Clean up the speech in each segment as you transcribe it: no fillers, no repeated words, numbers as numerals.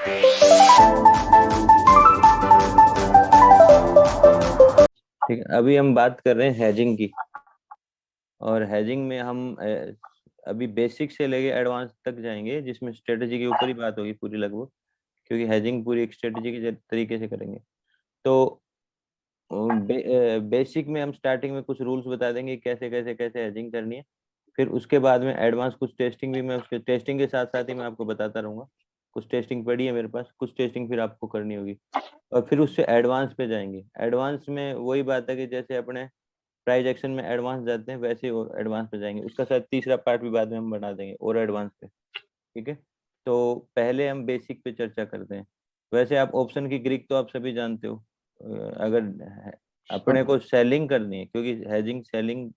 ठीक है, अभी हम बात कर रहे हैं हैजिंग की। और हैजिंग में हम अभी बेसिक से लेके एडवांस तक जाएंगे, जिसमें स्ट्रेटजी के ऊपर ही बात होगी पूरी लगभग, क्योंकि हैजिंग पूरी एक स्ट्रेटजी के तरीके से करेंगे। तो बेसिक में हम स्टार्टिंग में कुछ रूल्स बता देंगे कैसे कैसे कैसे हैजिंग करनी है। फिर उसके बाद में एडवांस कुछ टेस्टिंग भी मैं उसके टेस्टिंग के साथ साथ ही मैं आपको बताता रहूंगा। कुछ टेस्टिंग पड़ी है मेरे पास, कुछ टेस्टिंग फिर आपको करनी होगी। और फिर उससे एडवांस पे जाएंगे। एडवांस में वही बात है कि जैसे अपने प्राइज एक्शन में एडवांस जाते हैं, वैसे ही और एडवांस पे जाएंगे। उसका शायद तीसरा पार्ट भी बाद में हम बना देंगे और एडवांस पे। ठीक है, तो पहले हम बेसिक पे चर्चा करते हैं। वैसे आप ऑप्शन की ग्रीक तो आप सभी जानते हो। अगर अपने को सेलिंग करनी है, क्योंकि हेजिंग सेलिंग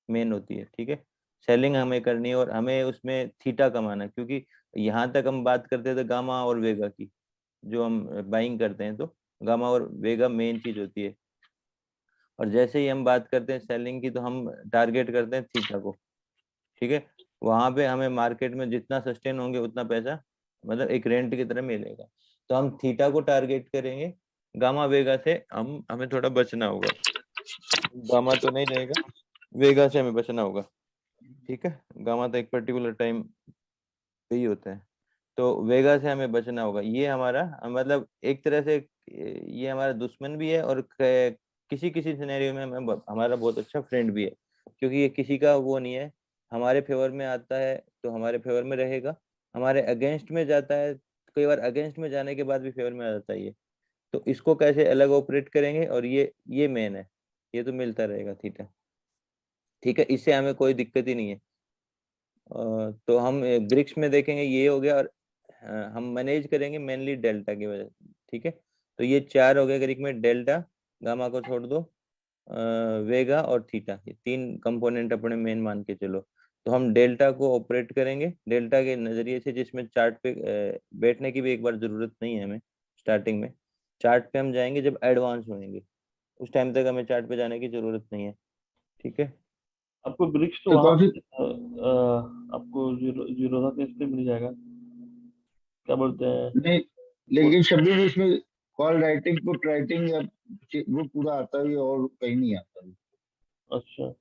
मेन होती है। ठीक है, सेलिंग हमें करनी है और हमें उसमें थीटा कमाना है, क्योंकि यहाँ तक हम बात करते थे गामा और वेगा की, जो हम बाइंग करते हैं तो गामा और वेगा मेन चीज होती है। और जैसे ही हम बात करते हैं सेलिंग की, तो हम टारगेट करते हैं थीटा को। ठीक है, वहां पे हमें मार्केट में जितना सस्टेन होंगे उतना पैसा, मतलब एक रेंट की तरह मिलेगा। तो हम थीटा को टारगेट करेंगे। गामा वेगा से हमें थोड़ा बचना होगा। गामा तो नहीं रहेगा, वेगा से हमें बचना होगा। ठीक है, गामा तो एक पर्टिकुलर टाइम पे ही होता है। तो वेगा से हमें बचना होगा। ये हमारा मतलब एक तरह से ये हमारा दुश्मन भी है, और किसी किसी सिनेरियो में हमारा बहुत अच्छा फ्रेंड भी है, क्योंकि ये किसी का वो नहीं है। हमारे फेवर में आता है तो हमारे फेवर में रहेगा, हमारे अगेंस्ट में जाता है, कई बार अगेंस्ट में जाने के बाद भी फेवर में आ जाता है ये। तो इसको कैसे अलग ऑपरेट करेंगे, और ये मेन है। ये तो मिलता रहेगा थीटा। ठीक है, इससे हमें कोई दिक्कत ही नहीं है। तो हम ग्रिक्स में देखेंगे ये हो गया। और हम मैनेज करेंगे मेनली डेल्टा की वजह से। ठीक है, तो ये चार हो गए ग्रीक में। डेल्टा, गामा को छोड़ दो, वेगा और थीटा, ये तीन कंपोनेंट अपने मेन मान के चलो। तो हम डेल्टा को ऑपरेट करेंगे डेल्टा के नजरिए से, जिसमें चार्ट पे बैठने की भी एक बार जरूरत नहीं है हमें। स्टार्टिंग में चार्ट पे हम जाएंगे जब एडवांस होंगे, उस टाइम तक हमें चार्ट पे जाने की जरूरत नहीं है। ठीक है। आपको ब्रिक्स तो तो वहां काफी आपको जीरो था किस पे मिल जाएगा, क्या बोलते हैं। नहीं, लेकिन शब्द इसमें कॉल राइटिंग पुट राइटिंग या वो पूरा आता है और कहीं नहीं आता है। अच्छा।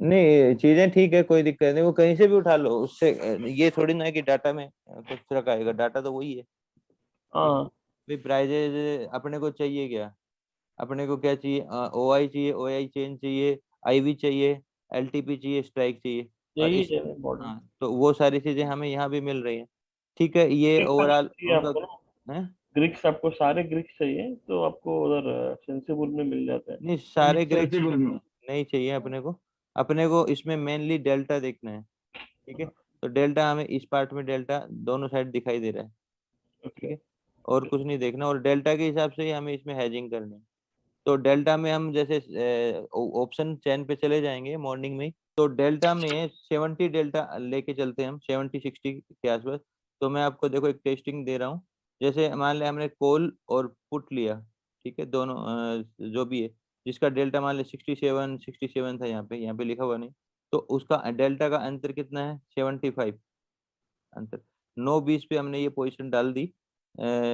नहीं, चीजें ठीक है, कोई दिक्कत नहीं, वो कहीं से भी उठा लो उससे। ये थोड़ी ना है कि डाटा में कुछ फर्क आएगा, डाटा तो वही है। ठीक है, हाँ। भाई प्राइजेज अपने को चाहिए क्या? अपने को क्या चाहिए? ओ आई चाहिए, ओ आई चेन चाहिए, आई वी चाहिए, एल टी पी चाहिए, स्ट्राइक चाहिए। और यही इस है इम्पोर्टेंट। हाँ, तो वो सारी चीजें हमें यहाँ भी मिल रही हैं। ठीक है, ये ग्रिक्स ओवरऑल चाहिए उनका आपको ना, है। ग्रिक्स आपको सारे ग्रिक्स चाहिए तो आपको उधर सेंसिबल में मिल जाते हैं। नहीं, सारे ग्रिक्स सेंसिबल में। नहीं चाहिए अपने को। अपने को इसमें मेनली डेल्टा देखना है। ठीक है, तो डेल्टा हमें इस पार्ट में डेल्टा दोनों साइड दिखाई दे रहा है। ठीक ओके। है, और कुछ नहीं देखना, और डेल्टा के हिसाब से ही हमें इसमें हैजिंग करनी है। तो डेल्टा में हम जैसे ऑप्शन चेन पे चले जाएंगे मॉर्निंग में ही, तो डेल्टा में 70 डेल्टा लेके चलते हैं हम, 70-60 के आसपास। तो मैं आपको देखो एक टेस्टिंग दे रहा हूँ। जैसे मान लिया हमने कॉल और पुट लिया, ठीक है, दोनों जो भी है, जिसका डेल्टा मान लिया 67 था, यहाँ पे लिखा हुआ नहीं। तो उसका डेल्टा का अंतर कितना है? 75 अंतर। 9-20 पे हमने ये पोजीशन डाल दी।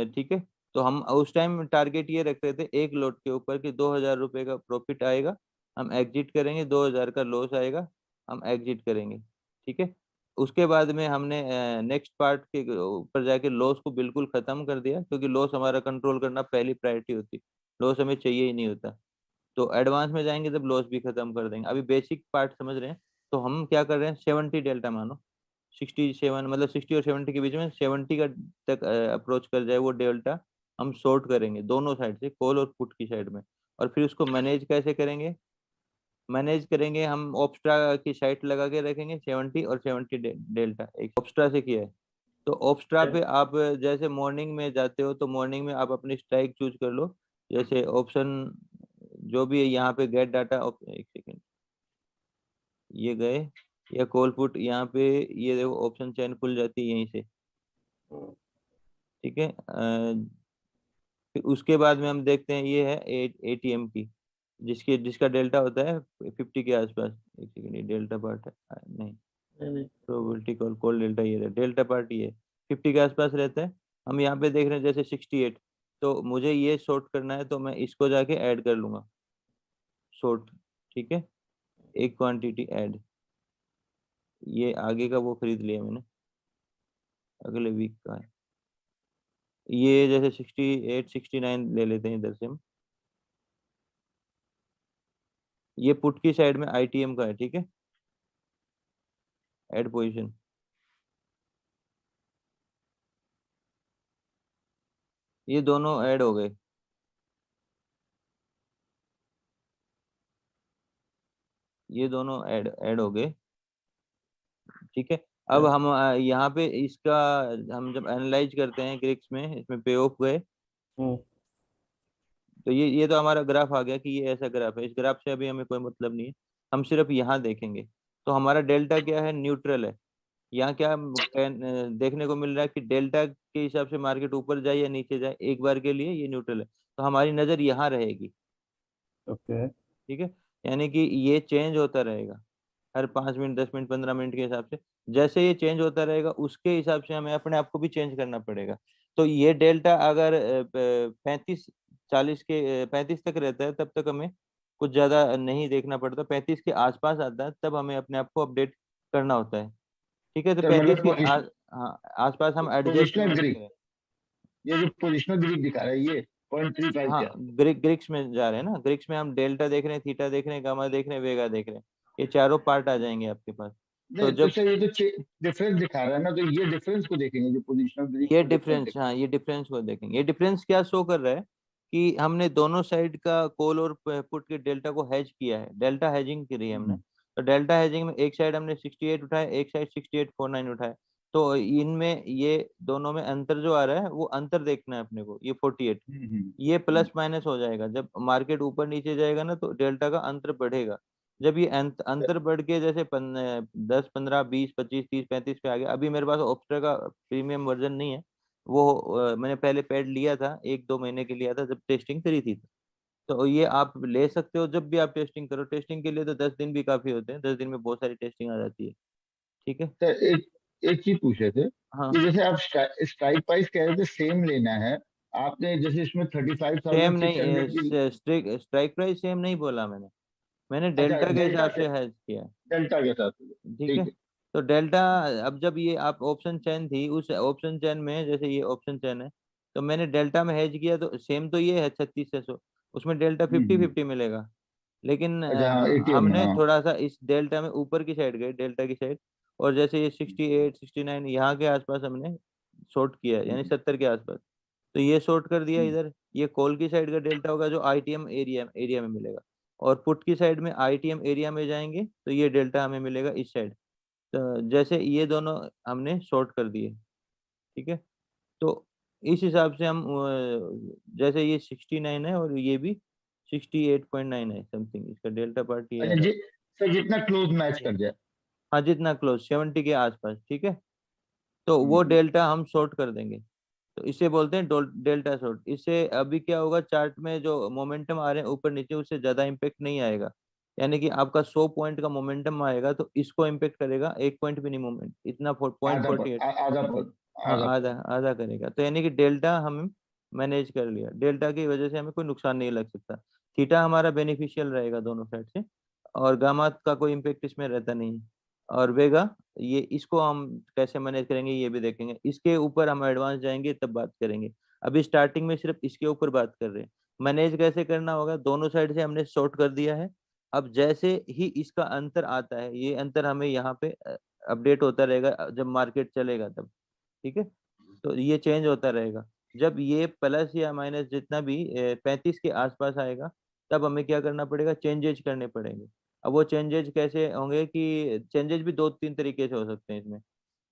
ठीक है, तो हम उस टाइम टारगेट ये रख रहे थे एक लोट के ऊपर कि 2,000 रुपये का प्रॉफिट आएगा, हम एग्जिट करेंगे, 2,000 का लॉस आएगा, हम एग्जिट करेंगे। ठीक है, उसके बाद में हमने नेक्स्ट पार्ट के ऊपर जाके लॉस को बिल्कुल खत्म कर दिया, क्योंकि लॉस हमारा कंट्रोल करना पहली प्रायोरिटी होती। लॉस हमें चाहिए ही नहीं होता। तो एडवांस में जाएंगे तब लॉस भी खत्म कर देंगे। अभी बेसिक पार्ट समझ रहे हैं। तो हम क्या कर रहे हैं, 70 डेल्टा मानो, 67 मतलब 60 और 70 के बीच में, 70 का तक अप्रोच कर जाए वो डेल्टा, हम शॉर्ट करेंगे दोनों साइड से, कॉल और पुट की साइड में। और फिर उसको मैनेज कैसे करेंगे? मैनेज करेंगे हम ऑप्स्ट्रा की साइट लगा के रखेंगे, 70 और 70 डेल्टा एक ऑप्स्ट्रा से किया है। तो ऑप्स्ट्रा पे आप जैसे मॉर्निंग में जाते हो, तो मॉर्निंग में आप अपनी स्ट्राइक चूज कर लो। जैसे ऑप्शन जो भी है यहाँ पे गेट डाटा, एक सेकेंड, ये गए, या कॉल पुट यहाँ पे, ये देखो ऑप्शन चैन खुल जाती है यहीं से। ठीक है, फिर उसके बाद में हम देखते हैं ये है एटीएम की, जिसका डेल्टा होता है 50 के आसपास। एक सेकेंड, ये डेल्टा पार्ट है, नहीं, नहीं नहीं। प्रोबेबिलिटी कॉल कॉल डेल्टा, ये डेल्टा पार्ट ये 50 के आसपास रहता है। हम यहाँ पे देख रहे हैं जैसे 68, तो मुझे ये शॉर्ट करना है तो मैं इसको जाके ऐड कर लूंगा शॉर्ट, ठीक है, एक क्वांटिटी ऐड, ये आगे का वो खरीद लिया मैंने, अगले वीक का है, ये जैसे 68 69 ले लेते हैं इधर से हम, ये पुट की साइड में आईटीएम का है, ठीक है, ऐड पोजीशन, ये दोनों ऐड हो गए, ये दोनों ऐड ऐड हो गए, ठीक है। अब हम यहाँ पे इसका हम जब एनालाइज करते हैं ग्रिक्स में, इसमें पे ऑफ गए, हम्म, तो ये तो हमारा ग्राफ आ गया कि ये ऐसा ग्राफ है, इस ग्राफ से अभी हमें कोई मतलब नहीं है, हम सिर्फ यहाँ देखेंगे। तो हमारा डेल्टा क्या है, न्यूट्रल है। यहाँ क्या देखने को मिल रहा है कि डेल्टा के हिसाब से मार्केट ऊपर जाए या नीचे जाए, एक बार के लिए ये न्यूट्रल है, तो हमारी नजर यहाँ रहेगी, ओके। ठीक है। यानी कि ये चेंज होता रहेगा हर 5 मिनट 10 मिनट 15 मिनट के हिसाब से, जैसे ये चेंज होता रहेगा उसके हिसाब से हमें अपने आप को भी चेंज करना पड़ेगा। तो ये डेल्टा अगर 35 40 के 35 तक रहता है तब तक हमें कुछ ज्यादा नहीं देखना पड़ता, 35 के आसपास आता है तब हमें अपने आप को अपडेट करना होता है, ठीक है। तो सर 35 मतलब के हाँ आसपास हम एडजस्ट पोजिशनल नहीं ग्रिड, करें। ये जो पोजिशनल ग्रिड दिखा रहा है ये 0.35 हाँ क्या? ग्रिक्स में जा रहे हैं ना, ग्रिक्स में हम डेल्टा देख रहे हैं, थीटा देख रहे हैं, गामा देख रहे हैं, वेगा देख रहे हैं, ये चारों पार्ट आ जाएंगे आपके पास। तो नहीं तो जब सर ये तो डिफरेंस दिखा रहा है ना, तो ये डिफरेंस को देखेंगे जो पोजिशनल ग्रिड ये को डिफरेंस डिफरेंस, दिखा हाँ ये डिफरेंस को देखेंगे, ये डिफरेंस क्या शो कर रहा है कि हमने दोनों साइड का कॉल और पुट के डेल्टा को हेज किया है, डेल्टा हेजिंग करी है हमने। है। तो डेल्टा हेजिंग में एक साइड हमने 68 उठाया, एक साइड 6849 उठाया, तो इनमें ये दोनों में अंतर जो आ रहा है वो अंतर देखना है अपने को, ये 48, ये प्लस माइनस हो जाएगा, जब मार्केट ऊपर नीचे जाएगा ना तो डेल्टा का अंतर बढ़ेगा। जब ये अंतर बढ़ के जैसे 10 15 20 25 30 35 पे आ गया, अभी मेरे पास ऑप्स्ट्रा का प्रीमियम वर्जन नहीं है, वो मैंने पहले पैड लिया था, 1 2 महीने के लिया था जब टेस्टिंग करी थी, तो ये आप ले सकते हो जब भी आप टेस्टिंग करो, टेस्टिंग के लिए तो 10 दिन भी काफी होते हैं, 10 दिन में बहुत सारी टेस्टिंग आ जाती है, ठीक है। सर एक चीज पूछ रहे थे हाँ कि जैसे आप स्ट्राइक प्राइस कह रहे थे सेम लेना है, आपने जैसे इसमें सेम 35,600 की। नहीं, स्ट्राइक प्राइस सेम नहीं बोला मैंने, मैंने अच्छा डेल्टा के डेल्टा हिसाब से, से हैज किया है, डेल्टा के साथ, ठीक है। ठीक है। तो डेल्टा, अब जब ये आप ऑप्शन चेन थी, उस ऑप्शन चेन में जैसे ये ऑप्शन चेन है, तो मैंने डेल्टा में हेज किया, तो सेम तो ये है 3600, उसमें डेल्टा 50-50 मिलेगा, लेकिन अच्छा हाँ एटीएम में हमने हाँ। थोड़ा सा इस डेल्टा में ऊपर की साइड गए, डेल्टा की साइड, और जैसे ये 68 69 यहाँ के आसपास हमने शॉर्ट किया है, यानी हम्म, 70 के आसपास, तो ये शॉर्ट कर दिया हम्म, इधर, ये कॉल की साइड का डेल्टा होगा जो आईटीएम एरिया एरिया में मिलेगा, और पुट की साइड में आईटीएम एरिया में जाएंगे तो ये डेल्टा हमें मिलेगा इस साइड। तो जैसे ये दोनों हमने शॉर्ट कर दिए, ठीक है। तो इस हिसाब से हम जैसे ये 69 है और ये भी 68.9 है समथिंग, इसका डेल्टा पार्ट ये आ अच्छा रहा जी है। सर, जितना क्लोज मैच कर जाए। हाँ जितना क्लोज 70 के आसपास, ठीक है, तो हम्म, वो डेल्टा हम शॉर्ट कर देंगे, तो इसे बोलते हैं डेल्टा शॉर्ट। इससे अभी क्या होगा, चार्ट में जो मोमेंटम आ रहे हैं ऊपर नीचे उससे ज्यादा इम्पेक्ट नहीं आएगा, यानी कि आपका 100 पॉइंट का मोमेंटम आएगा तो इसको इम्पेक्ट करेगा 1 पॉइंट भी नहीं, मोमेंट इतना पॉइंट 48, आधा पॉइंट, हाँ आधा आधा पॉइंट। आधा करेगा, तो यानी कि डेल्टा हम मैनेज कर लिया, डेल्टा की वजह से हमें कोई नुकसान नहीं लग सकता, थीटा हमारा बेनिफिशियल रहेगा दोनों साइड से, और गामा का कोई इम्पेक्ट इसमें रहता नहीं है, और वेगा ये इसको हम कैसे मैनेज करेंगे ये भी देखेंगे, इसके ऊपर हम एडवांस जाएंगे तब बात करेंगे, अभी स्टार्टिंग में सिर्फ इसके ऊपर बात कर रहे हैं। मैनेज कैसे करना होगा, दोनों साइड से हमने शॉर्ट कर दिया है, अब जैसे ही इसका अंतर आता है, ये अंतर हमें यहाँ पे अपडेट होता रहेगा जब मार्केट चलेगा तब, ठीक है। तो ये चेंज होता रहेगा, जब ये प्लस या माइनस जितना भी 35 के आसपास आएगा तब हमें क्या करना पड़ेगा, चेंजेज करने पड़ेंगे। अब वो चेंजेज कैसे होंगे कि चेंजेज भी 2 3 तरीके से हो सकते हैं इसमें,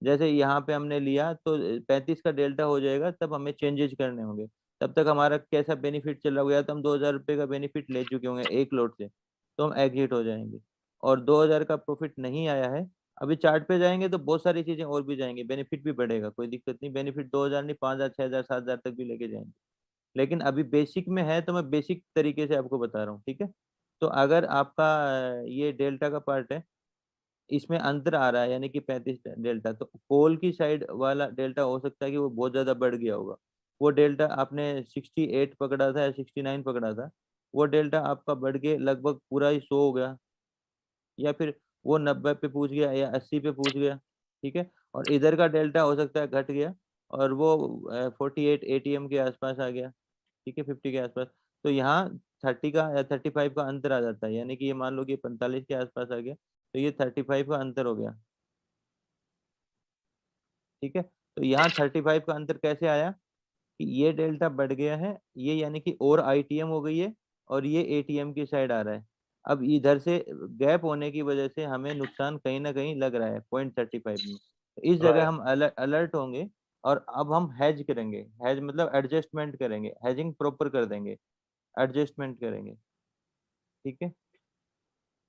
जैसे यहाँ पे हमने लिया तो 35 का डेल्टा हो जाएगा तब हमें चेंजेज करने होंगे, तब तक हमारा कैसा बेनिफिट चल रहा होगा, या तो हम 2000 रुपये का बेनिफिट ले चुके होंगे एक लोट से, तो हम एग्जिट हो जाएंगे, और 2000 का प्रॉफिट नहीं आया है, अभी चार्ट पे जाएंगे तो बहुत सारी चीजें और भी जाएंगी, बेनिफिट भी बढ़ेगा, कोई दिक्कत नहीं, बेनिफिट 2000 नहीं 5000 6000 7000 तक भी लेके जाएंगे, लेकिन अभी बेसिक में है तो मैं बेसिक तरीके से आपको बता रहा हूँ, ठीक है। तो अगर आपका ये डेल्टा का पार्ट है, इसमें अंतर आ रहा है यानी कि 35 डेल्टा, तो कोल की साइड वाला डेल्टा हो सकता है कि वो बहुत ज्यादा बढ़ गया होगा। वो डेल्टा आपने 68 पकड़ा था या 69 पकड़ा था, वो डेल्टा आपका बढ़ के लगभग पूरा ही 100 हो गया, या फिर वो 90 पे पूछ गया या 80 पे पूछ गया, ठीक है। और इधर का डेल्टा हो सकता है घट गया और वो 48 एटीएम के आसपास आ गया, ठीक है, 50 के आसपास। तो यहाँ 30 का या 35 का अंतर आ जाता है, यानी कि ये मान लो कि 45 के आसपास आ गया, तो ये 35 का अंतर हो गया, ठीक है। तो यहाँ 35 का अंतर कैसे आया कि ये डेल्टा बढ़ गया है, ये यानी कि और आईटीएम हो गई है, और ये एटीएम की साइड आ रहा है। अब इधर से गैप होने की वजह से हमें नुकसान कहीं ना कहीं लग रहा है 0.35 में, तो इस जगह हम अलर्ट होंगे और अब हम हैज करेंगे। हैज मतलब एडजस्टमेंट करेंगे, हैजिंग प्रॉपर कर देंगे, एडजस्टमेंट करेंगे, ठीक है।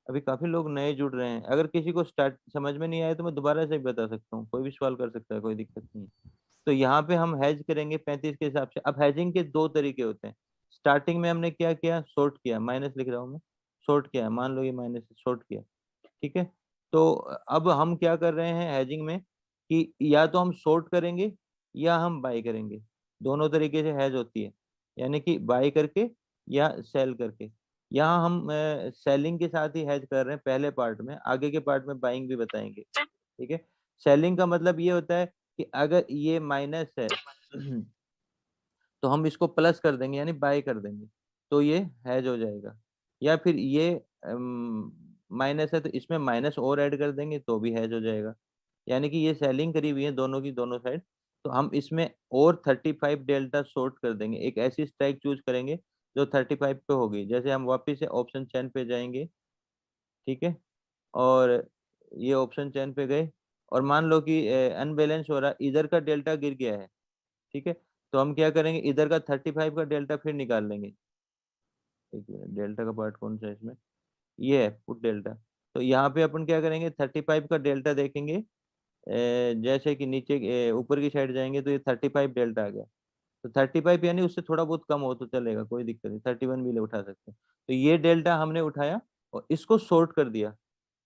अभी काफी लोग नए जुड़ रहे हैं, अगर किसी को स्टार्ट समझ में नहीं आया तो मैं दोबारा से भी बता सकता हूँ, कोई भी सवाल कर सकता है, कोई दिक्कत नहीं है। तो यहाँ पे हम हैज करेंगे 35 के हिसाब से। अब हैजिंग के दो तरीके होते हैं। स्टार्टिंग में हमने क्या किया, शॉर्ट किया, माइनस लिख रहा हूँ मैं, शॉर्ट किया, मान लो ये माइनस शॉर्ट किया, ठीक है। तो अब हम क्या कर रहे हैं हैजिंग में कि या तो हम शॉर्ट करेंगे या हम बाई करेंगे, दोनों तरीके से हैज होती है, यानी कि बाई करके या सेल करके। यहाँ हम सेलिंग के साथ ही हैज कर रहे हैं पहले पार्ट में, आगे के पार्ट में बाइंग भी बताएंगे, ठीक है। सेलिंग का मतलब ये होता है कि अगर ये माइनस है तो हम इसको प्लस कर देंगे यानी बाय कर देंगे, तो ये हैज हो जाएगा। या फिर ये माइनस है तो इसमें माइनस और ऐड कर देंगे तो भी हैज हो जाएगा। यानी कि ये सेलिंग करी हुई है दोनों की दोनों साइड, तो हम इसमें और 35 डेल्टा शॉर्ट कर देंगे, एक ऐसी स्ट्राइक चूज करेंगे जो 35 पे होगी। जैसे हम वापस से ऑप्शन चेन पे जाएंगे, ठीक है, और ये ऑप्शन चेन पे गए और मान लो कि अनबैलेंस हो रहा है, इधर का डेल्टा गिर गया है, ठीक है। तो हम क्या करेंगे, इधर का 35 का डेल्टा फिर निकाल लेंगे। एक मिनट, डेल्टा का पार्ट कौन सा है इसमें, ये है पुट डेल्टा। तो यहाँ पे अपन क्या करेंगे, 35 का डेल्टा देखेंगे, जैसे कि नीचे ऊपर की साइड जाएंगे तो ये 35 डेल्टा आ गया। तो 35 यानी उससे थोड़ा बहुत कम हो तो चलेगा, कोई दिक्कत नहीं, 31 भी ले उठा सकते हैं। तो ये डेल्टा हमने उठाया और इसको शॉर्ट कर दिया।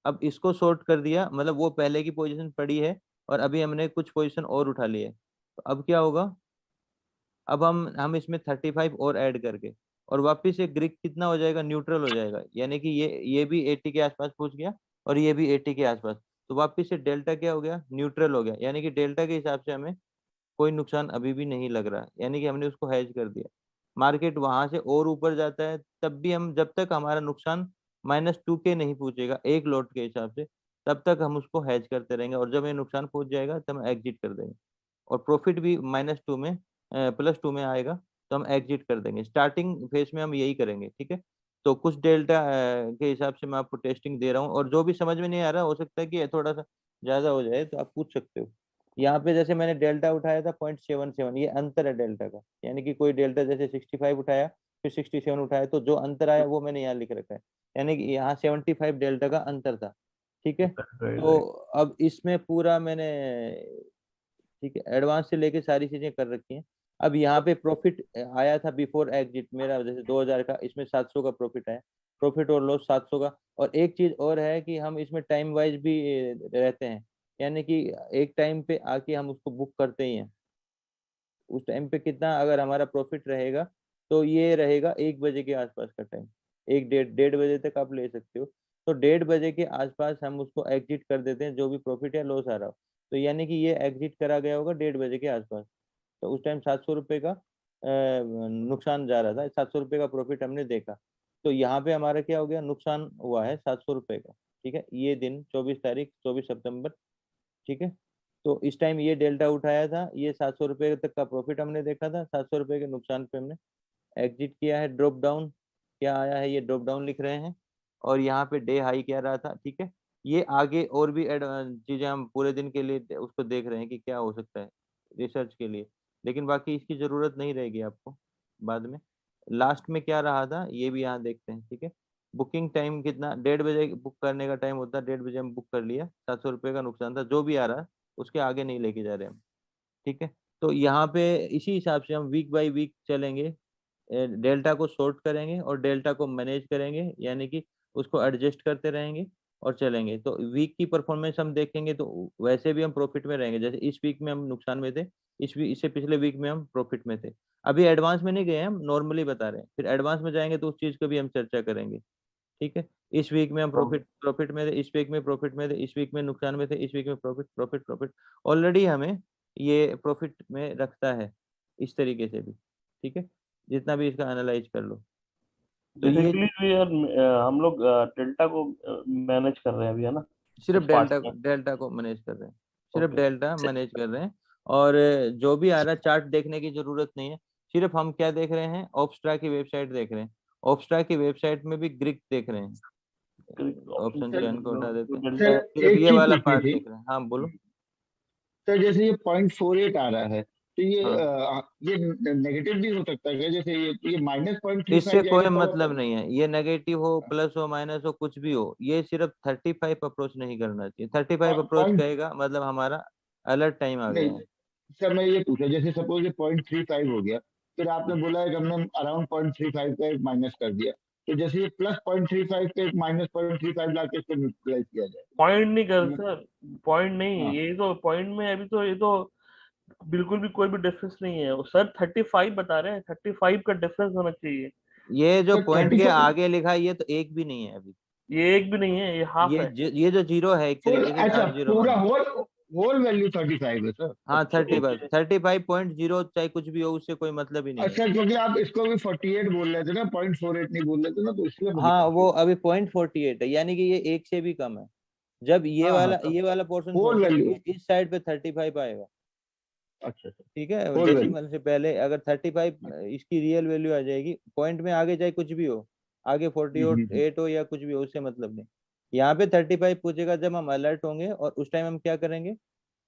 अब इसको शॉर्ट कर दिया मतलब वो पहले की पोजीशन पड़ी है और अभी हमने कुछ पोजीशन और उठा ली है। तो अब क्या होगा, अब हम इसमें 35 और ऐड करके और वापस से ग्रीक कितना हो जाएगा, न्यूट्रल हो जाएगा, यानी कि ये भी 80 के आसपास पहुंच गया और ये भी 80 के आसपास। तो वापस से डेल्टा क्या हो गया, न्यूट्रल हो गया, यानी कि डेल्टा के हिसाब से हमें कोई नुकसान अभी भी नहीं लग रहा, यानी कि हमने उसको हैज कर दिया। मार्केट वहां से और ऊपर जाता है तब भी हम, जब तक हमारा नुकसान -2 के नहीं पूछेगा एक लॉट के हिसाब से, तब तक हम उसको हैज करते रहेंगे, और जब ये नुकसान पहुंच जाएगा तब हम एग्जिट कर देंगे। और प्रॉफिट भी -2 में +2 में आएगा तो हम एग्जिट कर देंगे। स्टार्टिंग फेज में हम यही करेंगे, ठीक है। तो कुछ डेल्टा के हिसाब से मैं आपको टेस्टिंग दे रहा हूँ, और जो भी समझ में नहीं आ रहा हो सकता है कि थोड़ा सा ज्यादा हो जाए तो आप पूछ सकते हो। यहाँ पे जैसे मैंने डेल्टा उठाया था 0.77, ये अंतर है डेल्टा का, यानी कि कोई डेल्टा जैसे 65 उठाया फिर 67 उठाया, तो जो अंतर आया वो मैंने यहाँ लिख रखा है, यानी कि यहाँ 75 डेल्टा का अंतर था, ठीक है। राइट तो राइट। अब इसमें पूरा मैंने, ठीक है, एडवांस से लेके सारी चीजें कर रखी हैं। अब यहाँ पे प्रॉफिट आया था बिफोर एग्जिट मेरा, जैसे 2000 का, इसमें 700 का प्रॉफिट आया, प्रॉफिट और लॉस 700 का। और एक चीज और है कि हम इसमें टाइम वाइज भी रहते हैं, यानी कि एक टाइम पे आके हम उसको बुक करते ही हैं। उस टाइम पे कितना अगर हमारा प्रॉफिट रहेगा तो ये रहेगा 1 बजे के आसपास का टाइम, एक 1:30 बजे तक आप ले सकते हो। तो 1:30 बजे के आसपास हम उसको एग्जिट कर देते हैं, जो भी प्रॉफिट या लॉस आ रहा हो। तो यानी कि ये एग्जिट करा गया होगा 1:30 बजे के आसपास। तो उस टाइम 700 रुपये का नुकसान जा रहा था, 700 रुपये का प्रॉफिट हमने देखा। तो यहाँ पे हमारा क्या हो गया, नुकसान हुआ है 700 रुपये का, ठीक है। ये दिन 24 तारीख 24 सितंबर, ठीक है। तो इस टाइम ये डेल्टा उठाया था, ये 700 रुपये तक का प्रॉफिट हमने देखा था, 700 रुपये के नुकसान पे हमने एग्जिट किया है। ड्रॉप डाउन क्या आया है, ये ड्रॉप डाउन लिख रहे हैं, और यहाँ पे डे हाई क्या रहा था, ठीक है। ये आगे और भी चीजें हम पूरे दिन के लिए उसको देख रहे हैं कि क्या हो सकता है रिसर्च के लिए, लेकिन बाकी इसकी जरूरत नहीं रहेगी आपको बाद में। लास्ट में क्या रहा था ये भी यहाँ देखते हैं, ठीक है। बुकिंग टाइम कितना, 1:30 बजे बुक करने का टाइम होता है, 1:30 बजे हम बुक कर लिया, 700 रुपये का नुकसान था, जो भी आ रहा है उसके आगे नहीं लेके जा रहे हम, ठीक है। तो यहाँ पे इसी हिसाब से हम वीक बाय वीक चलेंगे, डेल्टा को शॉर्ट करेंगे और डेल्टा को मैनेज करेंगे, यानी कि उसको एडजस्ट करते रहेंगे। और चलेंगे। तो वीक की परफॉर्मेंस हम देखेंगे तो वैसे भी हम प्रॉफिट में रहेंगे। जैसे इस वीक में हम नुकसान में थे, इससे पिछले वीक में हम प्रॉफिट में थे। अभी एडवांस में नहीं गए, हम नॉर्मली बता रहे हैं, फिर एडवांस में जाएंगे तो उस चीज को भी हम चर्चा करेंगे। ठीक है, इस वीक में हम प्रॉफिट में थे, इस वीक में प्रॉफिट में थे, इस वीक में नुकसान में थे, इस वीक में प्रॉफिट प्रॉफिट प्रॉफिट। ऑलरेडी हमें ये प्रॉफिट में रखता है इस तरीके से भी। ठीक है, जितना भी इसका एनालाइज कर लो। तो ये बेसिकली यार हम लोग डेल्टा को मैनेज कर रहे हैं अभी, है ना? सिर्फ इस पार्ट में। डेल्टा को मैनेज कर रहे हैं, सिर्फ ओके। डेल्टा मैनेज कर रहे हैं। और जो भी आ रहा है चार्ट देखने की जरूरत नहीं है। सिर्फ हम क्या देख रहे हैं, ऑप्स्ट्रा की वेबसाइट देख रहे हैं। ऑप्स्ट्रा की वेबसाइट में भी ग्रिक देख रहे हैं। ऑप्शन ऑप्शन सर चयन को हटा देते हैं, डेल्टा। सर सिर्फ एक ये चीज वाला पूछनी पार्ट थी देख रहे हैं। हाँ बोलो। सर, जैसे ये 0.48 आ रहा है, तो हाँ, ये नेगेटिव भी हो सकता है क्या? जैसे ये माइनस 0.35 इससे जाएगा कोई तब मतलब नहीं है, ये नेगेटिव हो, प्लस हो, माइनस हो, कुछ भी हो, ये सिर्फ 35 अप्रोच नहीं करना चाहिए। 35 अप्रोच पॉइंट कहेगा मतलब हमारा अलर्ट टाइम आ गया नहीं है। सर, मैं ये पूछा, जैसे सपोज ये 0.35 हो गया, फिर आपने बोला है कि हमने अराउंड 0.35 का एक माइनस कर दिया, तो जैसे ये प्लस 0.35 का एक माइनस 0.35 ला के इसको न्यूट्रलाइज किया जाए। पॉइंट नहीं कर मैं- सर, पॉइंट नहीं, हाँ ये तो पॉइंट में अभी तो ये तो बिल्कुल भी कोई भी डिफरेंस नहीं है। सर 35 बता रहे हैं, 35 का डिफरेंस होना चाहिए। ये जो सर पॉइंट के 35 आगे लिखा है ये तो एक भी नहीं है अभी। ये एक भी नहीं है, ये हाफ है। ये जो जीरो है एक फुल, तरीके से अच्छा डार्क जीरो मान पूरा लो। होल होल वैल्यू 35 है सर? हाँ अच्छा 35, ओके। 35.0 चाहे कुछ भी हो, उससे कोई मतलब ही नहीं है। अच्छा, क्योंकि आप इसको भी 48 बोल रहे थे ना, 0.48 नहीं बोल रहे थे ना, तो इसलिए मुझे हाँ वो कंफ्यूज। अभी 0.48 है, यानी कि ये एक से भी कम है। जब हाँ हाँ, तब ये वाला पोर्शन छोड़ होल के वैल्यू। इस साइड पे 35 आएगा। अच्छा अच्छा, ठीक है, होल वैल्यू। डेसिमल से पहले अगर 35 इसकी रियल वैल्यू आ जाएगी। पॉइंट में आगे चाहे कुछ भी हो, आगे 48 हो या कुछ भी हो, उससे मतलब नहीं। यहाँ पे 35 पूछेगा जब हम अलर्ट होंगे, और उस टाइम हम क्या करेंगे,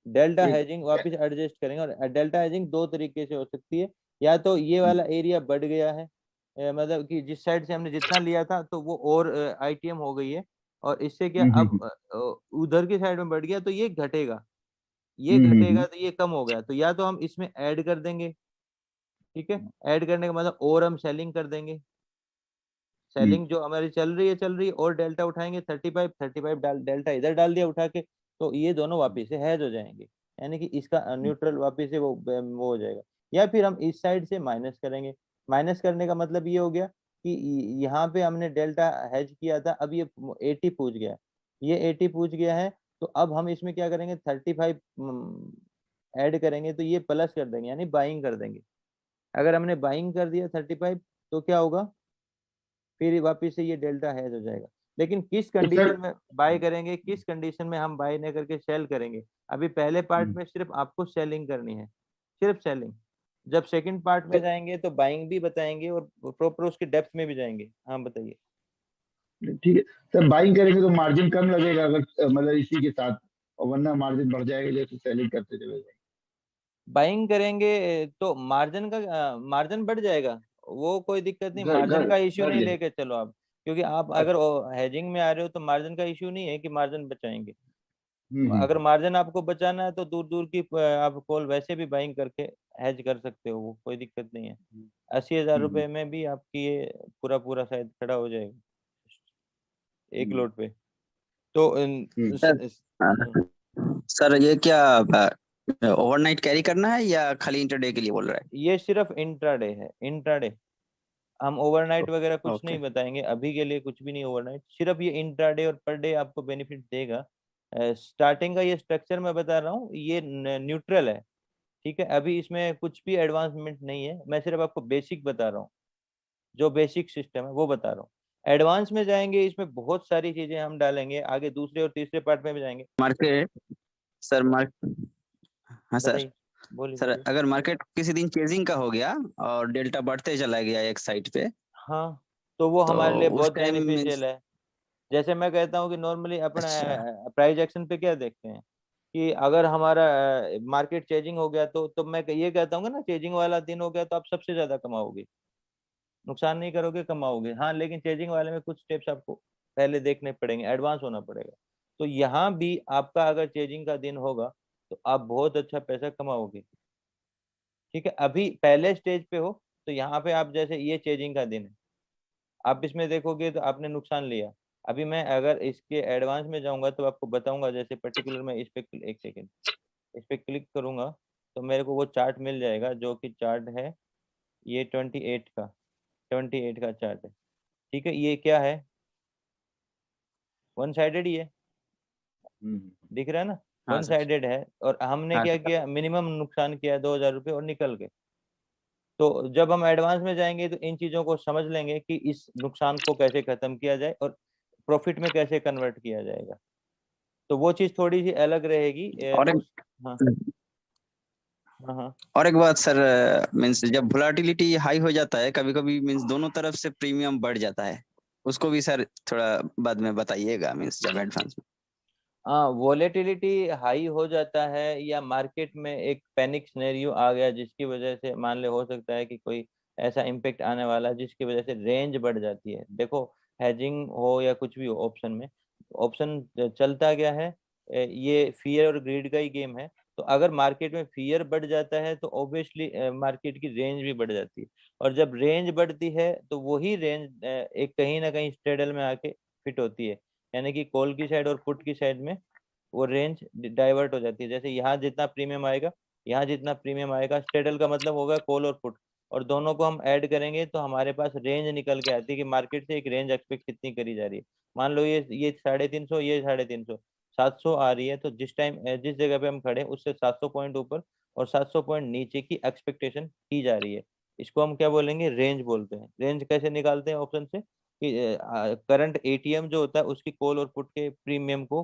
डेल्टा एक हेजिंग वापस एडजस्ट करेंगे। और डेल्टा हेजिंग दो तरीके से हो सकती है। या तो ये वाला एरिया बढ़ गया है, मतलब कि जिस साइड से हमने जितना लिया था तो वो और आईटीएम हो गई है, और इससे क्या अब उधर की साइड में बढ़ गया तो ये घटेगा। ये घटेगा तो ये कम हो गया, तो या तो हम इसमें ऐड कर देंगे। ठीक है, ऐड करने का मतलब और हम सेलिंग कर देंगे। सेलिंग जो हमारी चल रही है, और डेल्टा उठाएंगे 35 डाल, डेल्टा इधर डाल दिया उठा के, तो ये दोनों वापिस से हैज हो जाएंगे। यानी कि इसका न्यूट्रल वापिस से वो हो जाएगा। या फिर हम इस साइड से माइनस करेंगे। माइनस करने का मतलब ये हो गया कि यहाँ पे हमने डेल्टा हैज किया था, अब ये 80 पूछ गया, ये 80 पूछ गया है। तो अब हम इसमें क्या करेंगे, 35 ऐड करेंगे, तो ये प्लस कर देंगे, यानी बाइंग कर देंगे। अगर हमने बाइंग कर दिया 35, तो क्या होगा, फिर वापस से ये डेल्टा हैज हो जाएगा। लेकिन किस तो सर कंडीशन में बाय करेंगे, किस कंडीशन में हम बाय नहीं करके सेल करेंगे, अभी पहले पार्ट में सिर्फ आपको सेलिंग करनी है, सिर्फ सेलिंग। जब सेकंड पार्ट में जाएंगे तो बाइंग भी बताएंगे और प्रॉपर उसके डेप्थ में भी जाएंगे। हाँ बताइए। ठीक है सर, बाइंग करेंगे तो मार्जिन कम लगेगा अगर मतलब इसी के साथ, और वरना मार्जिन बढ़ जाएगा जैसे सेलिंग करते चले जाएंगे। बाइंग करेंगे तो मार्जिन बढ़ जाएगा, वो कोई दिक्कत नहीं, घर मार्जिन घर का इश्यू घर नहीं ले। लेके चलो आप। क्योंकि आप अगर अच्छा। हेजिंग में आ रहे हो तो मार्जिन का इश्यू नहीं है कि मार्जिन बचाएंगे। अगर हम्म। मार्जिन आपको बचाना है तो दूर दूर की आप कॉल वैसे भी बाइंग करके हेज कर सकते हो, वो कोई दिक्कत नहीं है। 80,000 हम्म, रुपए में भी आपकी ये पूरा पूरा शायद खड़ा हो जाएगा एक हम्म, लोड पे। तो हम्म। सर सर ये क्या ओवरनाइट कैरी करना है या खाली इंटरडे के लिए बोल रहा है? ये सिर्फ इंट्राडे है, इंट्राडे। हम ओवरनाइट वगैरह कुछ नहीं ओके। बताएंगे अभी के लिए, कुछ भी नहीं ओवरनाइट, सिर्फ ये इंट्राडे और पर डे आपको बेनिफिट देगा। स्टार्टिंग का ये स्ट्रक्चर मैं बता रहा हूँ, ये न्यूट्रल है। ठीक है, अभी इसमें कुछ भी एडवांसमेंट नहीं है, मैं सिर्फ आपको बेसिक बता रहा हूँ, जो बेसिक सिस्टम है वो बता रहा हूँ। एडवांस में जाएंगे, इसमें बहुत सारी चीजें हम डालेंगे, आगे दूसरे और तीसरे पार्ट में भी जाएंगे। मार्केट सर हाँ सर। बताइए, बोलिए सर बोलिए। अगर मार्केट किसी दिन चेजिंग का हो गया और डेल्टा बढ़ते चला गया एक साइड पे, हाँ, तो वो तो हमारे लिए उस बहुत टाइम बेनिफिशियल है। जैसे मैं कहता हूँ कि नॉर्मली अपना अच्छा प्राइस एक्शन पे क्या देखते हैं, कि अगर हमारा मार्केट चेजिंग हो गया तो मैं ये कहता हूँ ना, चेजिंग वाला दिन हो गया तो आप सबसे ज्यादा कमाओगे, नुकसान नहीं करोगे, कमाओगे। हाँ, लेकिन चेजिंग वाले में कुछ स्टेप्स आपको पहले देखने पड़ेंगे, एडवांस होना पड़ेगा। तो यहाँ भी आपका अगर चेजिंग का दिन होगा तो आप बहुत अच्छा पैसा कमाओगे। ठीक है, अभी पहले स्टेज पे हो तो यहाँ पे आप, जैसे ये चेजिंग का दिन है, आप इसमें देखोगे तो आपने नुकसान लिया। अभी मैं अगर इसके एडवांस में जाऊंगा तो आपको बताऊंगा, जैसे पर्टिकुलर मैं इस पे एक सेकेंड इस पे क्लिक करूंगा तो मेरे को वो चार्ट मिल जाएगा, जो कि चार्ट है ये 28 का चार्ट है। ठीक है, ये क्या है, वन साइडेड ही है, दिख रहा है ना, हाँ वन सर। साइडेड है। और हमने हाँ क्या सर। किया, मिनिमम नुकसान किया 2000 रुपये और निकल गए। तो जब हम एडवांस में जाएंगे तो इन चीजों को समझ लेंगे कि इस नुकसान को कैसे खत्म किया जाए और प्रॉफिट में कैसे कन्वर्ट किया जाएगा। तो वो चीज थोड़ी सी अलग रहेगी और उस। एक हाँ हाँ। और एक बात सर, मीन्स जब वोलाटिलिटी हाई हो जाता है कभी कभी, मीन्स दोनों तरफ से प्रीमियम बढ़ जाता है, उसको भी सर थोड़ा बाद में बताइएगा, मीन्स जब एडवांस में। हाँ, वोलेटिलिटी हाई हो जाता है या मार्केट में एक पैनिक सिनेरियो आ गया जिसकी वजह से मान ले हो सकता है कि कोई ऐसा इम्पेक्ट आने वाला है जिसकी वजह से रेंज बढ़ जाती है। देखो, हेजिंग हो या कुछ भी हो, ऑप्शन में ऑप्शन चलता क्या है, ये फियर और ग्रीड का ही गेम है। तो अगर मार्केट में फियर बढ़ जाता है तो ऑब्वियसली मार्केट की रेंज भी बढ़ जाती है। और जब रेंज बढ़ती है तो वही रेंज एक कहीं ना कहीं स्ट्रेडल में आके फिट होती है, यानी कि कॉल की साइड और पुट की साइड में वो रेंज डाइवर्ट हो जाती है। जैसे यहाँ जितना प्रीमियम आएगा, यहाँ जितना प्रीमियम आएगा, स्ट्रेडल का मतलब होगा कॉल और पुट, और दोनों को हम ऐड करेंगे तो हमारे पास रेंज निकल के आती है कि मार्केट से एक रेंज एक्सपेक्ट कितनी करी जा रही है। मान लो ये 350, ये 350, 700 आ रही है, तो जिस टाइम जिस जगह पे हम खड़े उससे 700 पॉइंट ऊपर और 700 पॉइंट नीचे की एक्सपेक्टेशन की जा रही है। इसको हम क्या बोलेंगे, रेंज बोलते हैं। रेंज कैसे निकालते हैं ऑप्शन से, कि करंट एटीएम जो होता है उसकी कॉल और पुट के प्रीमियम को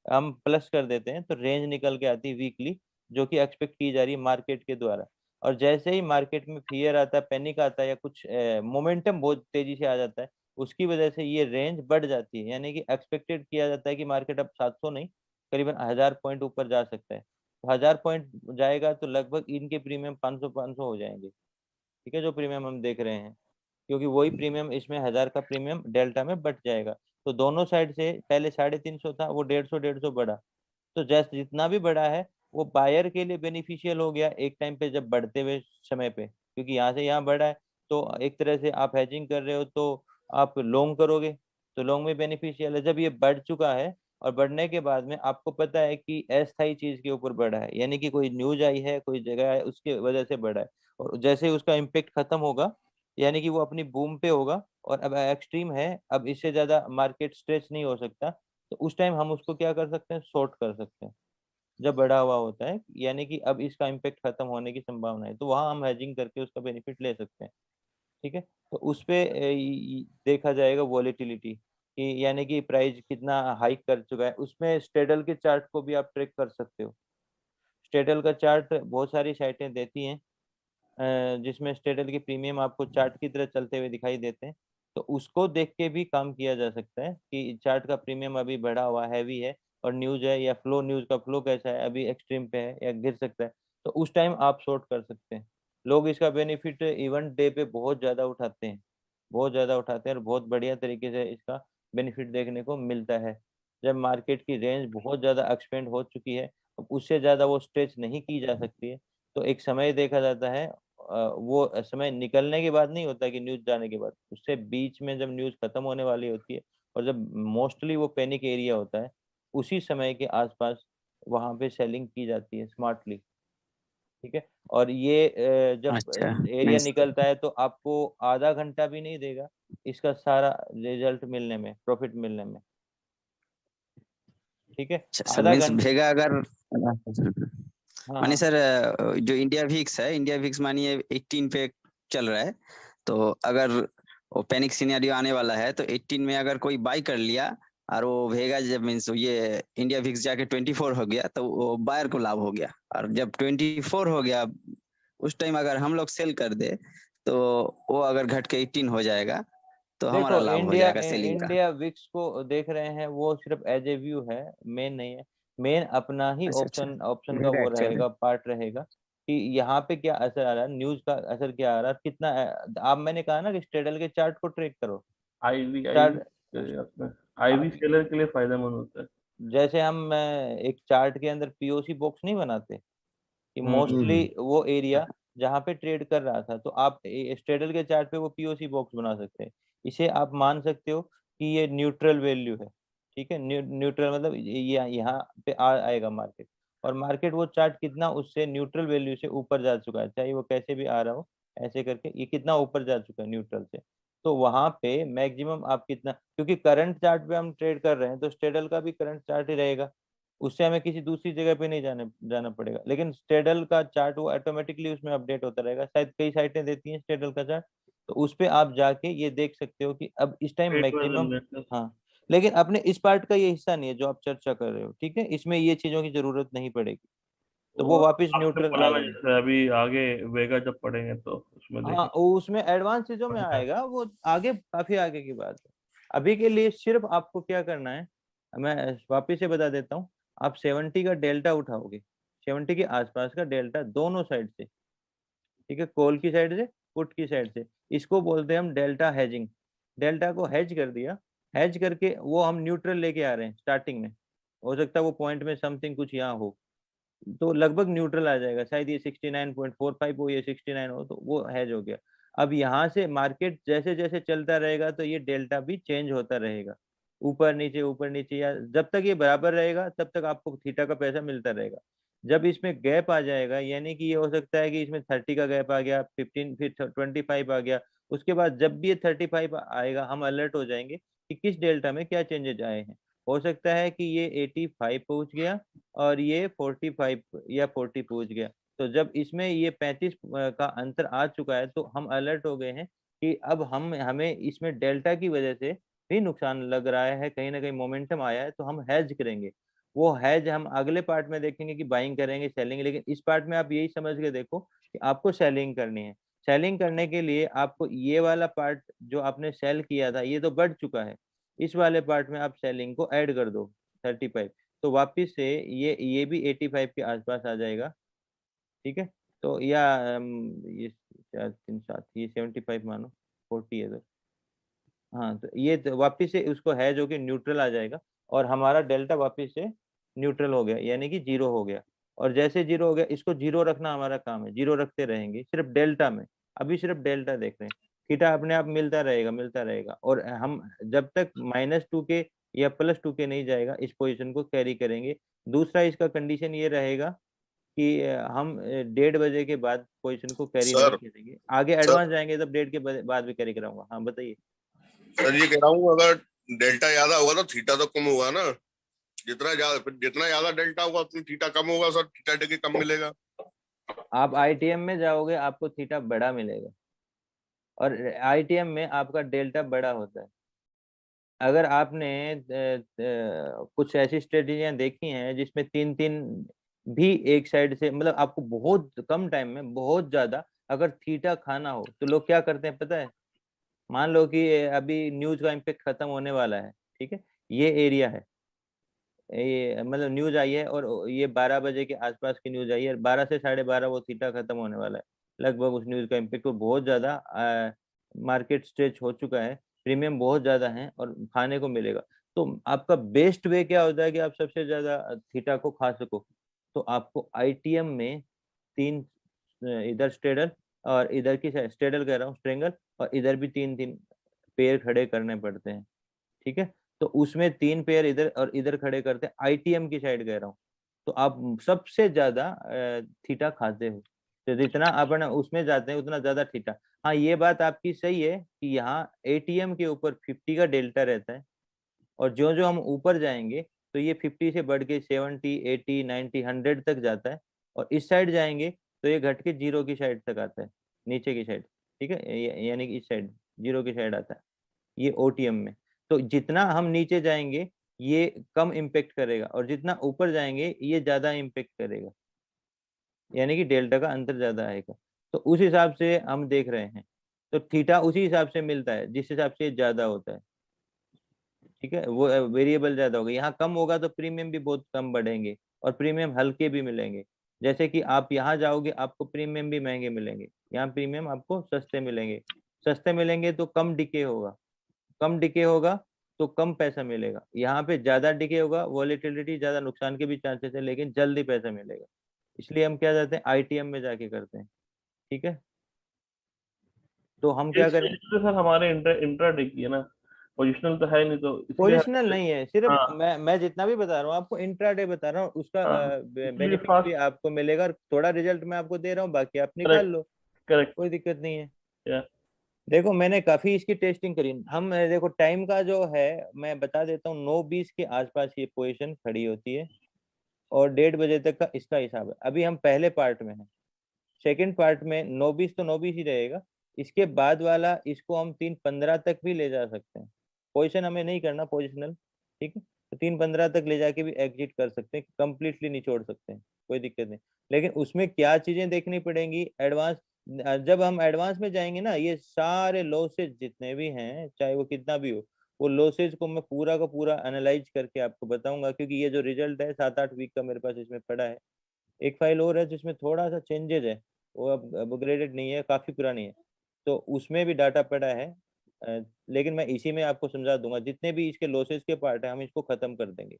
हम प्लस कर देते हैं तो रेंज निकल के आती है वीकली, जो कि एक्सपेक्ट की जा रही है मार्केट के द्वारा। और जैसे ही मार्केट में फियर आता है, पैनिक आता है, या कुछ मोमेंटम बहुत तेजी से आ जाता है, उसकी वजह से ये रेंज बढ़ जाती है। यानी कि एक्सपेक्टेड किया जाता है कि मार्केट अब 700 नहीं, करीबन 1000 पॉइंट ऊपर जा सकता है। तो 1000 पॉइंट जाएगा तो लगभग इनके प्रीमियम 500 हो जाएंगे। ठीक है, जो प्रीमियम हम देख रहे हैं, क्योंकि वही प्रीमियम इसमें 1000 का प्रीमियम डेल्टा में बट जाएगा। तो दोनों साइड से पहले 350 था, वो 150 बढ़ा। तो जैसे जितना भी बढ़ा है वो बायर के लिए बेनिफिशियल हो गया एक टाइम पे, जब बढ़ते हुए समय पे, क्योंकि यहाँ से यहाँ बढ़ा है। तो एक तरह से आप हेजिंग कर रहे हो तो आप लॉन्ग करोगे, तो लॉन्ग में बेनिफिशियल है। जब ये बढ़ चुका है और बढ़ने के बाद में आपको पता है कि अस्थायी चीज के ऊपर बढ़ा है, यानी कि कोई न्यूज आई है, कोई जगह है, उसकी वजह से बढ़ा है, और जैसे ही उसका इम्पेक्ट खत्म होगा, यानी कि वो अपनी बूम पे होगा और अब एक्सट्रीम है, अब इससे ज्यादा मार्केट स्ट्रेच नहीं हो सकता, तो उस टाइम हम उसको क्या कर सकते हैं, शॉर्ट कर सकते हैं। जब बढ़ा हुआ होता है यानी कि अब इसका इम्पेक्ट खत्म होने की संभावना है, तो वहां हम हेजिंग करके उसका बेनिफिट ले सकते हैं। ठीक है, तो उस पे देखा जाएगा वॉलेटिलिटी कि यानी कि प्राइस कितना हाइक कर चुका है। उसमें स्टेडल के चार्ट को भी आप ट्रैक कर सकते हो। स्टेडल का चार्ट बहुत सारी साइटें देती हैं, जिसमें स्टेडल के प्रीमियम आपको चार्ट की तरह चलते हुए दिखाई देते हैं। तो उसको देख के भी काम किया जा सकता है कि चार्ट का प्रीमियम अभी बढ़ा हुआ हैवी है और न्यूज है, या फ्लो, न्यूज का फ्लो कैसा है, अभी एक्सट्रीम पे है या गिर सकता है, तो उस टाइम आप शॉर्ट कर सकते हैं। लोग इसका बेनिफिट इवेंट डे पे बहुत ज्यादा उठाते हैं, बहुत ज्यादा उठाते हैं, और बहुत बढ़िया तरीके से इसका बेनिफिट देखने को मिलता है। जब मार्केट की रेंज बहुत ज्यादा एक्सपेंड हो चुकी है, अब उससे ज्यादा वो स्ट्रेच नहीं की जा सकती है, तो एक समय देखा जाता है, वो समय निकलने के बाद नहीं होता कि न्यूज जाने के बाद, उससे बीच में जब न्यूज खत्म होने वाली होती है और जब मोस्टली वो पैनिक एरिया होता है, उसी समय के आसपास वहां पे सेलिंग की जाती है स्मार्टली। ठीक है, और ये जब अच्छा, एरिया मीन्स निकलता है तो आपको आधा घंटा भी नहीं देगा इसका सारा रिजल्ट मिलने में, प्रॉफिट मिलने में। ठीक है, सर, आधा मीन्स घंटा। भेगा अगर, हाँ मानिए हाँ। सर, जो इंडिया विक्स है, इंडिया विक्स मानिए 18 पे चल रहा है, तो अगर वो पैनिक सिनेरियो आने वाला है तो 18 में अगर कोई बाई कर लिया और वो भेगा, जब मीन्स ये इंडिया विक्स जाके 24 हो गया तो वो बायर को लाभ हो गया, और जब 24 हो गया उस टाइम अगर हम लोग सेल कर दे तो वो अगर घट के 18 हो जाएगा तो हमारा देखो, लाभ हो इंडिया जाएगा सेलिंग का। इंडिया विक्स को देख रहे हैं, वो सिर्फ एज ए व्यू है, मेन नहीं है। मेन अपना ही अच्छा अच्छा, ऑप्शन ऑप्शन का भेगा वो एक्चुअली। रहेगा, पार्ट रहेगा कि यहाँ पे क्या असर आ रहा है, न्यूज का असर क्या आ रहा है, कितना आप, मैंने कहा ना कि स्टेडल के चार्ट को ट्रेक करो। आईवी आईवी चार्ट, अपना आईवी सेलर के लिए फायदेमंद होता है। जैसे हम एक चार्ट के अंदर पीओसी बॉक्स नहीं बनाते, कि मोस्टली हम्म। वो एरिया जहाँ पे ट्रेड कर रहा था, तो आप स्ट्रेडल के चार्ट पे वो पीओसी बॉक्स बना सकते हैं। इसे आप मान सकते हो कि ये न्यूट्रल वैल्यू है, ठीक है। न्यूट्रल मतलब ये यहाँ पे आएगा मार्केट, और मार्केट वो चार्ट कितना उससे न्यूट्रल वैल्यू से ऊपर जा चुका है, चाहे वो कैसे भी आ रहा हो, ऐसे करके ये कितना ऊपर जा चुका है न्यूट्रल से। तो वहां पे मैक्सिमम आप कितना, क्योंकि करंट चार्ट पे हम ट्रेड कर रहे हैं तो स्टेडल का भी करंट चार्ट ही रहेगा, उससे हमें किसी दूसरी जगह पे नहीं जाना पड़ेगा। लेकिन स्टेडल का चार्ट वो ऑटोमेटिकली उसमें अपडेट होता रहेगा, शायद कई साइटें देती हैं स्टेडल का चार्ट, तो उस पे आप जाके ये देख सकते हो कि अब इस time Rate wise maximum. analysis। हाँ, लेकिन अपने इस पार्ट का ये हिस्सा नहीं है जो आप चर्चा कर रहे हो, ठीक है, इसमें ये चीजों की जरूरत नहीं पड़ेगी, तो वो वो वापस आपने न्यूट्रल बोला आ ना, जाएंगे। जैसे अभी आगे वेगा जब पढ़ेंगे तो उसमें हाँ, देखेंगे। वो उसमें एडवांस चीजों में आएगा, वो आगे काफी आगे की बात है। अभी के लिए सिर्फ आपको क्या करना है, मैं वापिस से बता देता हूँ। आप 70 का डेल्टा उठाओगे, 70 के आसपास का डेल्टा दोनों साइड से, ठीक है, कॉल की साइड से, पुट की साइड से, इसको बोलते हैं हम डेल्टा हेजिंग। डेल्टा को हेज कर दिया, हेज करके वो हम न्यूट्रल लेके आ रहे हैं स्टार्टिंग में, हो सकता है वो पॉइंट में समथिंग कुछ यहाँ हो, तो लगभग न्यूट्रल आ जाएगा, शायद ये 69.45 हो, ये 69 हो, तो वो हैज हो गया। अब यहाँ से मार्केट जैसे जैसे चलता रहेगा तो ये डेल्टा भी चेंज होता रहेगा, ऊपर नीचे, या जब तक ये बराबर रहेगा तब तक आपको थीटा का पैसा मिलता रहेगा। जब इसमें गैप आ जाएगा, यानी कि ये हो सकता है कि इसमें 30 का गैप आ गया, 15, फिर 25 आ गया, उसके बाद जब भी ये 35 आएगा हम अलर्ट हो जाएंगे कि किस डेल्टा में क्या चेंजेज आए हैं। हो सकता है कि ये 85 पहुंच गया और ये 45 या 40 पहुंच गया, तो जब इसमें ये 35 का अंतर आ चुका है तो हम अलर्ट हो गए हैं कि अब हमें इसमें डेल्टा की वजह से भी नुकसान लग रहा है, कहीं ना कहीं मोमेंटम आया है, तो हम हैज करेंगे। वो हैज हम अगले पार्ट में देखेंगे कि बाइंग करेंगे, सेलिंग, लेकिन इस पार्ट में आप यही समझ के देखो कि आपको सेलिंग करनी है। सेलिंग करने के लिए आपको ये वाला पार्ट जो आपने सेल किया था ये तो बढ़ चुका है, इस वाले पार्ट में आप सेलिंग को ऐड कर दो 35, तो वापिस से ये भी 85 के आसपास आ जाएगा, ठीक है। तो या ये 4 3 7 ये 75 मानो, 40 है तो, हाँ, तो ये तो वापिस से उसको है जो कि न्यूट्रल आ जाएगा, और हमारा डेल्टा वापिस से न्यूट्रल हो गया, यानी कि जीरो हो गया। और जैसे जीरो हो गया, इसको जीरो रखना हमारा काम है, जीरो रखते रहेंगे सिर्फ डेल्टा में। अभी सिर्फ डेल्टा देख रहे हैं, थीटा अपने आप मिलता रहेगा, और हम जब तक -2 के या +2 के नहीं जाएगा इस पोजीशन को कैरी करेंगे। दूसरा इसका कंडीशन ये रहेगा कि हम 1:30 के बाद पोजीशन को कैरी नहीं सर करेंगे, आगे सर एडवांस जाएंगे तब 1:30 के बाद भी कैरी कराऊंगा। हाँ बताइए। सर ये कह रहा हूँ, अगर डेल्टा ज्यादा होगा तो थीटा तो कम होगा ना। जितना ज्यादा डेल्टा होगा उतना थीटा कम होगा सर, थीटा डिग्री कम मिलेगा। आप आईटीएम में जाओगे आपको थीटा बड़ा मिलेगा, और आईटीएम में आपका डेल्टा बड़ा होता है। अगर आपने कुछ ऐसी स्ट्रेटेजियां देखी हैं जिसमें 3-3 भी एक साइड से, मतलब आपको बहुत कम टाइम में बहुत ज्यादा अगर थीटा खाना हो तो लोग क्या करते हैं पता है। मान लो कि अभी न्यूज का इम्पैक्ट खत्म होने वाला है, ठीक है, ये एरिया है, ये मतलब न्यूज आई है और ये 12 बजे के आसपास की न्यूज आई है, 12 से 12:30 वो थीटा खत्म होने वाला है, लगभग उस न्यूज का इम्पैक्ट बहुत ज्यादा मार्केट स्ट्रेच हो चुका है, प्रीमियम बहुत ज्यादा है और खाने को मिलेगा। तो आपका बेस्ट वे क्या होता है कि आप सबसे ज्यादा थीटा को खा सको, तो आपको आईटीएम में 3 इधर स्ट्रेडल और इधर की स्ट्रेडल कह रहा हूँ स्ट्रेंगल, और इधर भी 3-3 पेयर खड़े करने पड़ते हैं, ठीक है। तो उसमें 3 पेयर इधर और इधर खड़े करते हैं, आईटीएम की साइड कह रहा हूँ, तो आप सबसे ज्यादा थीटा खाते हो, तो जितना अपन उसमें जाते हैं उतना ज्यादा थीटा। हाँ, ये बात आपकी सही है कि यहाँ एटीएम के ऊपर 50 का डेल्टा रहता है, और जो जो हम ऊपर जाएंगे तो ये 50 से बढ़ के 70, 80, 90, 100 तक जाता है, और इस साइड जाएंगे तो ये घट के जीरो की साइड तक आता है, नीचे की साइड, ठीक है, यानी कि इस साइड जीरो की साइड आता है ये ओटीएम में। तो जितना हम नीचे जाएंगे ये कम इम्पेक्ट करेगा, और जितना ऊपर जाएंगे ये ज्यादा इम्पेक्ट करेगा, यानी कि डेल्टा का अंतर ज्यादा आएगा। तो उस हिसाब से हम देख रहे हैं, तो थीटा उसी हिसाब से मिलता है जिस हिसाब से ज्यादा होता है, ठीक है, वो वेरिएबल ज्यादा होगा, यहाँ कम होगा तो प्रीमियम भी बहुत कम बढ़ेंगे और प्रीमियम हल्के भी मिलेंगे। जैसे कि आप यहाँ जाओगे आपको प्रीमियम भी महंगे मिलेंगे, यहाँ प्रीमियम आपको सस्ते मिलेंगे, सस्ते मिलेंगे तो कम डिके होगा, कम डिके होगा तो कम पैसा मिलेगा। यहाँ पे ज्यादा डिके होगा, वॉलेटिलिटी ज्यादा, नुकसान के भी चांसेस है, लेकिन जल्दी पैसा मिलेगा, इसलिए हम क्या जाते हैं आईटीएम में जाके करते हैं, ठीक है। तो हम क्या करें, तो सर हमारे इंट्राडे की है ना, पोजिशनल तो है नहीं, तो इसलिए पोजिशनल नहीं है, सिर्फ हाँ। मैं जितना भी बता रहा हूँ आपको इंट्राडे बता रहा हूँ, उसका हाँ, बेनिफिट fast- भी आपको मिलेगा, और थोड़ा रिजल्ट मैं आपको दे रहा हूँ, बाकी आप निकाल करेक्ट लो, करेक्ट कोई दिक्कत नहीं है। या देखो मैंने काफी इसकी टेस्टिंग करी, हम देखो टाइम का जो है मैं बता देता हूँ, 9:20 के आसपास ये पोजीशन खड़ी होती है, और 1:30 बजे तक का इसका हिसाब है। अभी हम पहले पार्ट में हैं, सेकंड पार्ट में 9:20 तो 9:20 ही रहेगा, इसके बाद वाला इसको हम 3:15 तक भी ले जा सकते हैं, पोजीशन हमें नहीं करना पोजिशनल, ठीक है, तो 3:15 तक ले जाके भी एग्जिट कर सकते हैं, कंप्लीटली नहीं छोड़ सकते हैं, कोई दिक्कत नहीं। लेकिन उसमें क्या चीजें देखनी पड़ेंगी, एडवांस, जब हम एडवांस में जाएंगे ना, ये सारे लॉसेज जितने भी हैं, चाहे वो कितना भी हो, वो लॉसेज को मैं पूरा का पूरा एनालाइज करके आपको बताऊंगा, क्योंकि ये जो रिजल्ट है 7-8 वीक का मेरे पास इसमें पड़ा है। एक फाइल और है जिसमें थोड़ा सा चेंजेज है, वो अब अपग्रेडेड नहीं है, काफी पुरानी है, तो उसमें भी डाटा पड़ा है। लेकिन मैं इसी में आपको समझा दूंगा, जितने भी इसके लॉसेस के पार्ट है हम इसको खत्म कर देंगे।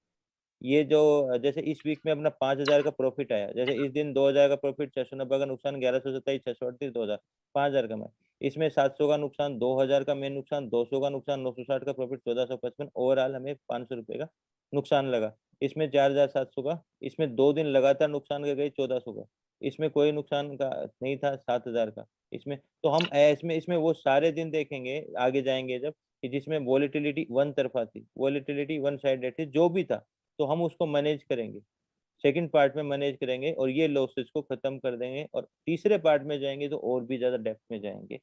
ये जो जैसे इस वीक में अपना 5,000 का प्रॉफिट आया, जैसे इस दिन 2,000 का प्रॉफिट, 690 का नुकसान, 1127, 638, 2,000, 5,000 का मैं, इसमें 700 का नुकसान, 2,000 का मेन नुकसान, 200 का नुकसान, 960 का प्रॉफिट, 1,455, ओवरऑल हमें 500 रुपए का नुकसान लगा। इसमें 4,700 का, इसमें 2 दिन लगातार नुकसान कर गई 1,400 का, इसमें कोई नुकसान का नहीं था 7,000 का। इसमें तो हम इसमें वो सारे दिन देखेंगे आगे जाएंगे जब, कि जिसमें वॉलेटिलिटी वन तरफा थी, वॉलेटिलिटी वन साइडेड थी, जो भी था, तो हम उसको मैनेज करेंगे, सेकंड पार्ट में मैनेज करेंगे, और ये लॉसेस को खत्म कर देंगे, और तीसरे पार्ट में जाएंगे तो और भी ज्यादा डेप्थ में जाएंगे।